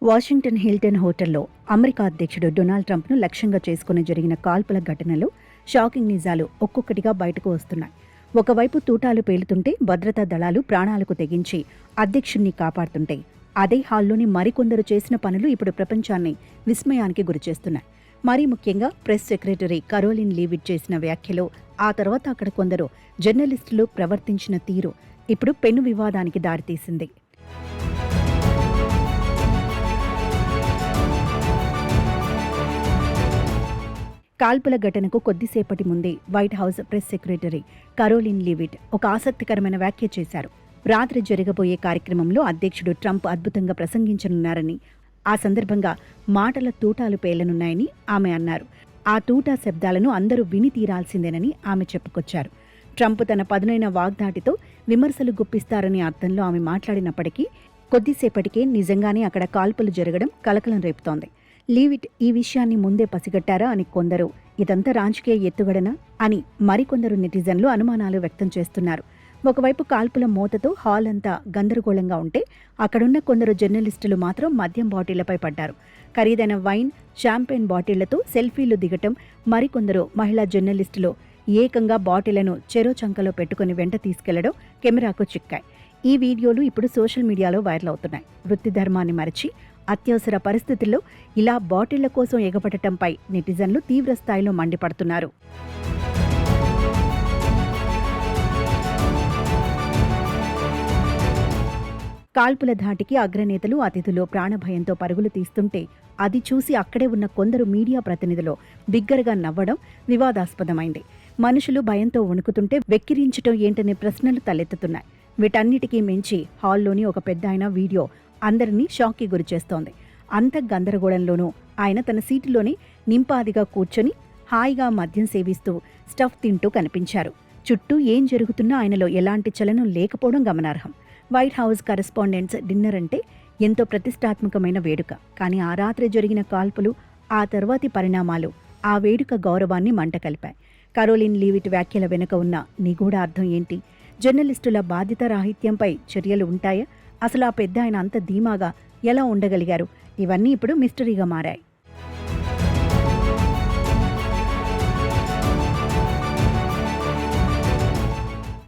Washington Hilton హోటల్లో America అధ్యక్షుడు Donald ట్రంప్ను లక్ష్యంగా చేసుకుని జరిగిన కాల్పుల ఘటనలో షాకింగ్ నిజాలు ఒక్కొక్కటిగా బయటకు వస్తున్నాయి. ఒకవైపు తూటాలు పేలుతుంటే భద్రతా దళాలు ప్రాణాలకు తెగించి అధ్యక్షుణ్ణి కాపాడుతుంటే, అదే హాల్లోని మరికొందరు చేసిన పనులు ఇప్పుడు ప్రపంచాన్ని విస్మయానికి గురిచేస్తున్నాయి. మరీ ముఖ్యంగా ప్రెస్ సెక్రటరీ కరోలిన్ లీవిట్ చేసిన వ్యాఖ్యలు, ఆ తర్వాత అక్కడ కొందరు జర్నలిస్టులు ప్రవర్తించిన తీరు ఇప్పుడు పెను వివాదానికి దారితీసింది. కాల్పుల ఘటనకు కొద్దిసేపటి ముందే white house press secretary Karoline Leavitt ఒక ఆసక్తికరమైన వ్యాఖ్య చేశారు. రాత్రి జరగబోయే కార్యక్రమంలో అధ్యక్షుడు ట్రంప్ అద్భుతంగా ప్రసంగించనున్నారని, ఆ సందర్భంగా మాటల తూటాలు పేలనున్నాయని ఆమె అన్నారు. ఆ తూటా శబ్దాలను అందరూ విని తీరాల్సిందేనని ఆమె చెప్పుకొచ్చారు. ట్రంప్ తన పదునైన వాగ్దాటితో విమర్శలు గుప్పిస్తారనే అర్థంలో ఆమె మాట్లాడినప్పటికీ కొద్దిసేపటికే నిజంగానే అక్కడ కాల్పులు జరగడం కలకలం రేపుతోంది. లీవిట్ ఈ విషయాన్ని ముందే పసిగట్టారా అని కొందరు, ఇదంతా రాజకీయ ఎత్తుగడనా అని మరికొందరు నెటిజన్లు అనుమానాలు వ్యక్తం చేస్తున్నారు. ఒకవైపు కాల్పుల మోతతో హాల్ అంతా గందరగోళంగా ఉంటే, అక్కడున్న కొందరు జర్నలిస్టులు మాత్రం మద్యం బాటిళ్లపై పడ్డారు. ఖరీదైన వైన్, షాంపెయిన్ బాటిళ్లతో సెల్ఫీలు దిగటం, మరికొందరు మహిళా జర్నలిస్టులు ఏకంగా బాటిళ్లను చెరో చంకలో పెట్టుకుని వెంట తీసుకెళ్లడం కెమెరాకు చిక్కాయి. ఈ వీడియోలు ఇప్పుడు సోషల్ మీడియాలో వైరల్ అవుతున్నాయి. వృత్తి ధర్మాన్ని మరచి అత్యవసర పరిస్థితుల్లో ఇలా బాటిళ్ల కోసం ఎగపడటంపై నెటిజన్లు తీవ్ర స్థాయిలో మండిపడుతున్నారు. కాల్పుల ధాటికి అగ్రనేతలు, అతిథులు ప్రాణభయంతో పరుగులు తీస్తుంటే, అది చూసి అక్కడే ఉన్న కొందరు మీడియా ప్రతినిధులు బిగ్గరగా నవ్వడం వివాదాస్పదమైంది. మనుషులు భయంతో వణుకుతుంటే వెక్కిరించటం ఏంటనే ప్రశ్నలు తలెత్తుతున్నాయి. వీటన్నిటికీ మించి హాల్లోని ఒక పెద్దాయన వీడియో అందరినీ షాక్కి గురిచేస్తోంది. అంత గందరగోళంలోనూ ఆయన తన సీటులోనే నింపాదిగా కూర్చొని హాయిగా మద్యం సేవిస్తూ స్టఫ్ తింటూ కనిపించారు. చుట్టూ ఏం జరుగుతున్నా ఆయనలో ఎలాంటి చలనం లేకపోవడం గమనార్హం. వైట్ హౌస్ కరెస్పాండెంట్స్ డిన్నర్ అంటే ఎంతో ప్రతిష్టాత్మకమైన వేడుక. కానీ ఆ రాత్రి జరిగిన కాల్పులు, ఆ తర్వాతి పరిణామాలు ఆ వేడుక గౌరవాన్ని మంట కలిపాయి. కరోలిన్ లీవిట్ వ్యాఖ్యల వెనుక ఉన్న నిగూఢ అర్థం ఏంటి? జర్నలిస్టుల బాధ్యతారాహిత్యంపై చర్యలు ఉంటాయా? అసలు ఆ పెద్ద ఆయన అంత ధీమాగా ఎలా ఉండగలిగారు? ఇవన్నీ ఇప్పుడు మిస్టరీగా మారాయి.